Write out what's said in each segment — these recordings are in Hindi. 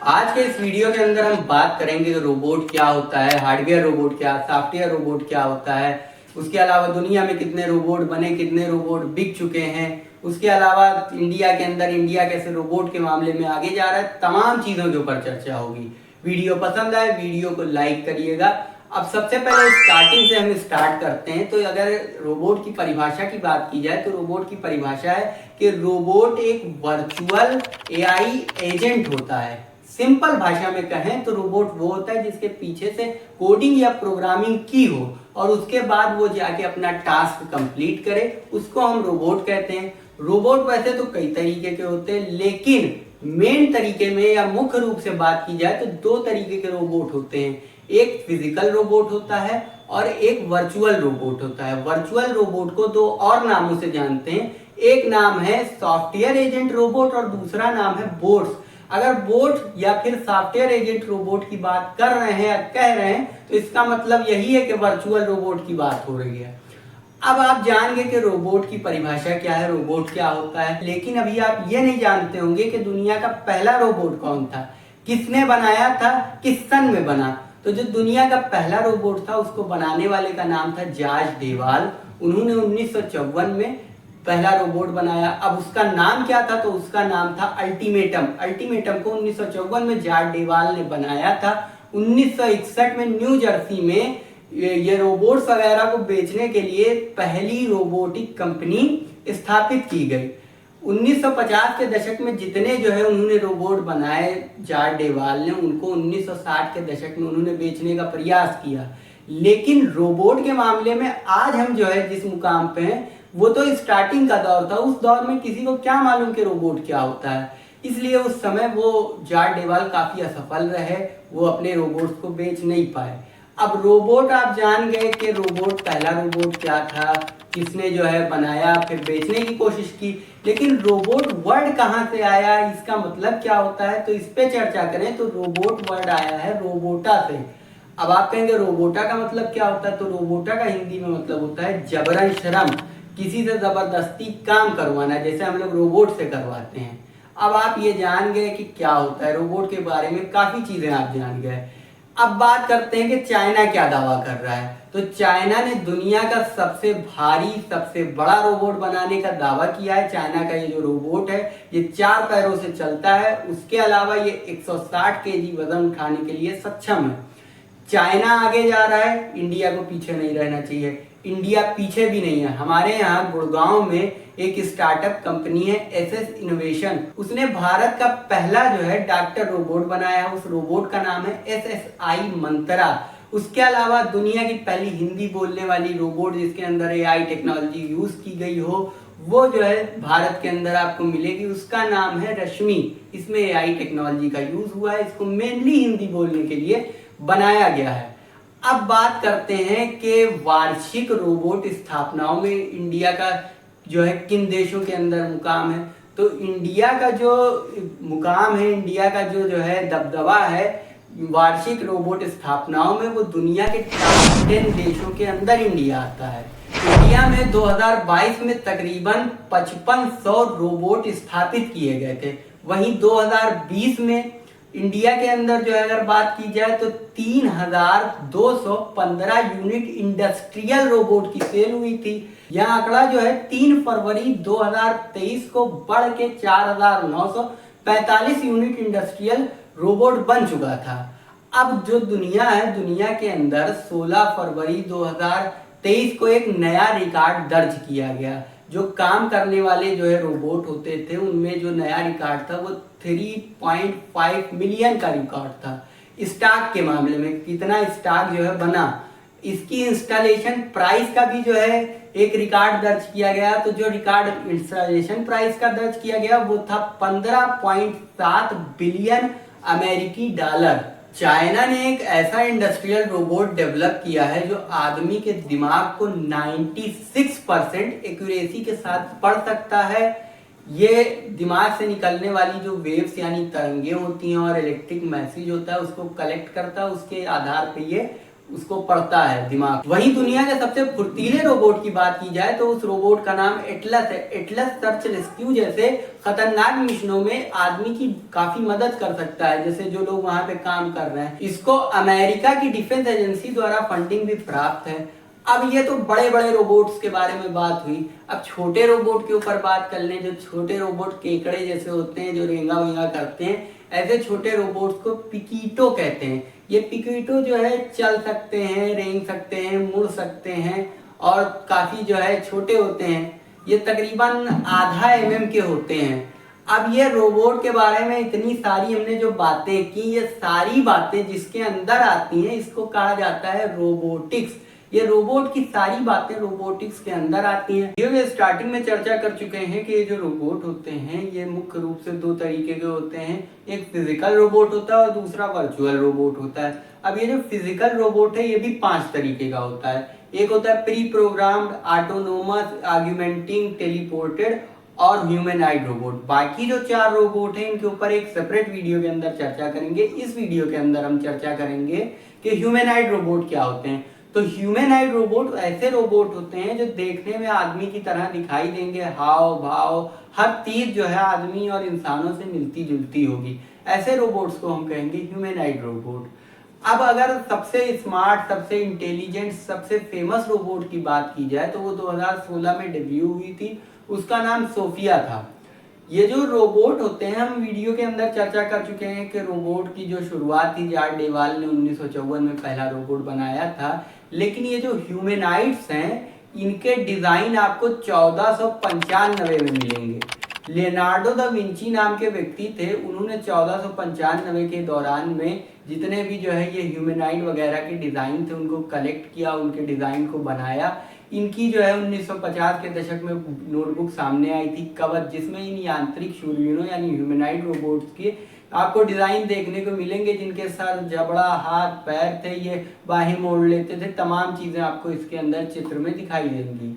आज के इस वीडियो के अंदर हम बात करेंगे कि रोबोट क्या होता है, हार्डवेयर रोबोट क्या, सॉफ्टवेयर रोबोट क्या होता है। उसके अलावा दुनिया में कितने रोबोट बने, कितने रोबोट बिक चुके हैं। उसके अलावा इंडिया के अंदर इंडिया कैसे रोबोट के मामले में आगे जा रहा है। तमाम चीज़ों के ऊपर चर्चा होगी। वीडियो पसंद आए वीडियो को लाइक करिएगा। अब सबसे पहले स्टार्टिंग से हम स्टार्ट करते हैं। तो अगर रोबोट की परिभाषा की बात की जाए तो रोबोट की परिभाषा है कि रोबोट एक वर्चुअल एआई एजेंट होता है। सिंपल भाषा में कहें तो रोबोट वो होता है जिसके पीछे से कोडिंग या प्रोग्रामिंग की हो और उसके बाद वो जाके अपना टास्क कंप्लीट करे, उसको हम रोबोट कहते हैं। रोबोट वैसे तो कई तरीके के होते हैं, लेकिन मेन तरीके में या मुख्य रूप से बात की जाए तो दो तरीके के रोबोट होते हैं। एक फिजिकल रोबोट होता है और एक वर्चुअल रोबोट होता है। वर्चुअल रोबोट को दो और नामों से जानते हैं। एक नाम है सॉफ्टवेयर एजेंट रोबोट और दूसरा नाम है बोट्स। अगर बोट या फिर सॉफ्टवेयर एजेंट रोबोट की बात कर रहे हैं या कह रहे हैं तो इसका मतलब यही है कि वर्चुअल रोबोट की बात हो रही है। अब आप जानेंगे कि रोबोट की परिभाषा क्या है, रोबोट क्या होता है, लेकिन अभी आप ये नहीं जानते होंगे कि दुनिया का पहला रोबोट कौन था, किसने बनाया था, किस सन में बना। तो जो दुनिया का पहला रोबोट था उसको बनाने वाले का नाम था जॉर्ज डेवाल। उन्होंने 1954 में पहला रोबोट बनाया। अब उसका नाम क्या था, तो उसका नाम था अल्टीमेटम। अल्टीमेटम को 1954 में जॉर्ज डेवाल ने बनाया था। 1961 में न्यू जर्सी में ये रोबोट्स वगैरह को बेचने के लिए पहली रोबोटिक कंपनी स्थापित की गई। 1950 के दशक में जितने जो है उन्होंने रोबोट बनाए जॉर्ज डेवाल ने, उनको 1960 के दशक में उन्होंने बेचने का प्रयास किया। लेकिन रोबोट के मामले में आज हम जो है जिस मुकाम पे हैं वो तो स्टार्टिंग का दौर था। उस दौर में किसी को क्या मालूम कि रोबोट क्या होता है, इसलिए उस समय वो जॉर्ज डेवाल काफी असफल रहे, वो अपने रोबोट्स को बेच नहीं पाए। अब रोबोट आप जान गए कि रोबोट पहला रोबोट क्या था, किसने जो है बनाया, फिर बेचने की कोशिश की। लेकिन रोबोट वर्ड कहाँ से आया, इसका मतलब क्या होता है, तो इस पे चर्चा करें तो रोबोट वर्ड आया है रोबोटा से। अब आप कहेंगे रोबोटा का मतलब क्या होता है, तो रोबोटा का हिंदी में मतलब होता है जबरन श्रम, किसी से जबरदस्ती काम करवाना, जैसे हम लोग रोबोट से करवाते हैं। अब आप ये जान गए कि क्या होता है रोबोट के बारे में, काफी चीजें आप जान गए। अब बात करते हैं कि चाइना क्या दावा कर रहा है। तो चाइना ने दुनिया का सबसे भारी, सबसे बड़ा रोबोट बनाने का दावा किया है। चाइना का ये जो रोबोट है ये 4 पैरों से चलता है, उसके अलावा ये 160 केजी वजन उठाने के लिए सक्षम है। चाइना आगे जा रहा है, इंडिया को पीछे नहीं रहना चाहिए। इंडिया पीछे भी नहीं है। हमारे यहाँ गुड़गांव में एक स्टार्टअप कंपनी है एसएस इनोवेशन, उसने भारत का पहला जो है डॉक्टर रोबोट बनाया है। उस रोबोट का नाम है एसएसआई मंत्रा। उसके अलावा दुनिया की पहली हिंदी बोलने वाली रोबोट जिसके अंदर एआई टेक्नोलॉजी यूज की गई हो, वो जो है भारत के अंदर आपको मिलेगी। उसका नाम है रश्मि। इसमें एआई टेक्नोलॉजी का यूज हुआ है, इसको मेनली हिंदी बोलने के लिए बनाया गया है। अब बात करते हैं कि वार्षिक रोबोट स्थापनाओं में इंडिया का जो है किन देशों के अंदर मुकाम है। तो इंडिया का जो मुकाम है, इंडिया का जो है दबदबा है वार्षिक रोबोट स्थापनाओं में, वो दुनिया के टॉप 10 देशों के अंदर इंडिया आता है। इंडिया में 2022 में तकरीबन 5500 रोबोट स्थापित किए गए थे। वहीं 2020 में इंडिया के अंदर जो है अगर बात की जाए तो 3215 यूनिट इंडस्ट्रियल रोबोट की सेल हुई थी। यह आंकड़ा जो है 3 फरवरी 2023 को बढ़ के 4945 यूनिट इंडस्ट्रियल रोबोट बन चुका था। अब जो दुनिया है, दुनिया के अंदर 16 फरवरी 2023 को एक नया रिकॉर्ड दर्ज किया गया। जो काम करने वाले जो है रोबोट होते थे उनमें जो नया रिकॉर्ड था वो 3.5 मिलियन का रिकॉर्ड था। स्टॉक के मामले में कितना स्टॉक जो है बना, इसकी इंस्टॉलेशन प्राइस का भी जो है एक रिकॉर्ड दर्ज किया गया। तो जो रिकॉर्ड इंस्टॉलेशन प्राइस का दर्ज किया गया वो था 15.7 बिलियन अमेरिकी डॉलर। चाइना ने एक ऐसा इंडस्ट्रियल रोबोट डेवलप किया है जो आदमी के दिमाग को 96% एक्यूरेसी के साथ पढ़ सकता है। ये दिमाग से निकलने वाली जो वेव्स यानी तरंगे होती हैं और इलेक्ट्रिक मैसेज होता है उसको कलेक्ट करता है, उसके आधार पे ये उसको पढ़ता है दिमाग। वहीं दुनिया के सबसे फुर्तीले रोबोट की बात की जाए तो उस रोबोट का नाम एटलस है। एटलस सर्च रेस्क्यू जैसे खतरनाक मिशनों में आदमी की काफी मदद कर सकता है, जैसे जो लोग वहां पे काम कर रहे हैं। इसको अमेरिका की डिफेंस एजेंसी द्वारा फंडिंग भी प्राप्त है। अब ये तो बड़े बड़े रोबोट्स के बारे में बात हुई, अब छोटे रोबोट के ऊपर बात कर लें। जो छोटे रोबोट केकड़े जैसे होते हैं, जो रेंगा वेंगा करते हैं, ऐसे छोटे रोबोट्स को पिकीटो कहते हैं। ये पिकीटो जो है चल सकते हैं, रेंग सकते हैं, मुड़ सकते हैं और काफी जो है छोटे होते हैं। ये तकरीबन आधा mm के होते हैं। अब ये रोबोट के बारे में इतनी सारी हमने जो बातें की, ये सारी बातें जिसके अंदर आती हैं इसको कहा जाता है रोबोटिक्स। ये रोबोट की सारी बातें रोबोटिक्स के अंदर आती हैं। वीडियो में स्टार्टिंग में चर्चा कर चुके हैं कि ये जो रोबोट होते हैं ये मुख्य रूप से दो तरीके के होते हैं। एक फिजिकल रोबोट होता है और दूसरा वर्चुअल रोबोट होता है। अब ये जो फिजिकल रोबोट है ये भी 5 तरीके का होता है। एक होता है प्री प्रोग्राम्ड, ऑटोनोमस, आर्ग्यूमेंटिंग, टेलीपोर्टेड और ह्यूमनॉइड रोबोट। बाकी जो 4 रोबोट हैं इनके ऊपर एक सेपरेट वीडियो के अंदर चर्चा करेंगे। इस वीडियो के अंदर हम चर्चा करेंगे कि ह्यूमनॉइड रोबोट क्या होते हैं। तो ह्यूमनॉइड रोबोट ऐसे रोबोट होते हैं जो देखने में आदमी की तरह दिखाई देंगे, हाव भाव हर चीज जो है आदमी और इंसानों से मिलती जुलती होगी। ऐसे रोबोट्स को हम कहेंगे ह्यूमनॉइड रोबोट। अब अगर सबसे स्मार्ट, सबसे इंटेलिजेंट, सबसे फेमस रोबोट की बात की जाए तो वो 2016 में डेब्यू हुई थी। उसका नाम सोफिया था। ये जो रोबोट होते हैं हम वीडियो के अंदर चर्चा कर चुके हैं कि रोबोट की जो शुरुआत थी जॉर्ज डेवाल ने 1954 में पहला रोबोट बनाया था। लेकिन ये जो ह्यूमनॉइड्स हैं इनके डिजाइन आपको 1495 में मिलेंगे। लियोनार्डो दा विंची नाम के व्यक्ति थे, उन्होंने 1495 के दौरान में जितने भी जो है ये ह्यूमनॉइड वगैरह के डिजाइन थे उनको कलेक्ट किया, उनके डिजाइन को बनाया। इनकी जो है 1950 के दशक में नोटबुक सामने आई थी, कवच, जिसमें इन यांत्रिक शूरवीरों यानी ह्यूमनॉइड रोबोट्स के आपको डिजाइन देखने को मिलेंगे, जिनके सर, जबड़ा, हाथ, पैर थे, ये बाहें मोड़ लेते थे, तमाम चीजें आपको इसके अंदर चित्र में दिखाई देंगी।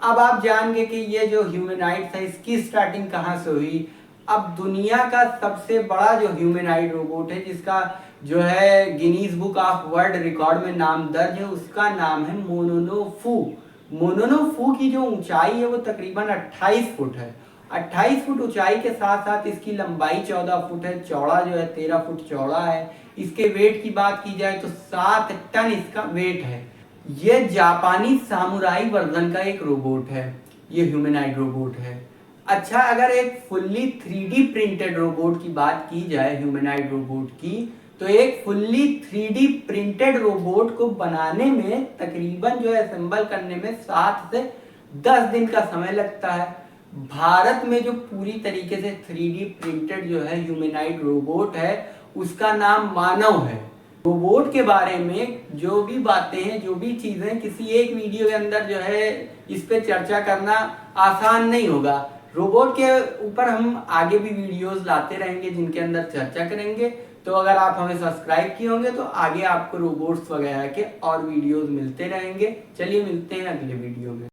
अब आप जानेंगे कि ये जो ह्यूमनॉइड है इसकी स्टार्टिंग कहाँ से हुई। अब दुनिया का सबसे बड़ा जो ह्यूमनॉइड रोबोट है जिसका जो है Guinness book of world record में नाम दर्ज है, उसका नाम है मोनोनोफू। मोनोनोफू की जो ऊंचाई है वो तकरीबन 28 फुट है। 28 फुट ऊंचाई के साथ साथ इसकी लंबाई 14 फुट है, चौड़ा जो है 13 फुट चौड़ा है। इसके वेट की बात की जाए तो 7 टन इसका वेट है। ये जापानी सामुराई वर्जन का एक रोबोट है, ये ह्यूमनॉइड रोबोट है। अच्छा, अगर एक फुल्ली 3D प्रिंटेड रोबोट की बात की जाए ह्यूमनॉइड रोबोट की, तो एक फुल्ली 3D प्रिंटेड रोबोट को बनाने में तकरीबन जो है असेंबल करने में 7 से 10 दिन का समय लगता है। भारत में जो पूरी तरीके से 3D प्रिंटेड जो है ह्यूमनॉइड रोबोट है उसका नाम मानव है। रोबोट के बारे में जो भी बातें हैं, जो भी चीजें किसी एक वीडियो के अंदर जो है इस पे चर्चा करना आसान नहीं होगा। रोबोट के ऊपर हम आगे भी वीडियोस लाते रहेंगे जिनके अंदर चर्चा करेंगे। तो अगर आप हमें सब्सक्राइब किए होंगे तो आगे आपको रोबोट्स वगैरह के और वीडियोस मिलते रहेंगे। चलिए मिलते हैं अगले वीडियो में।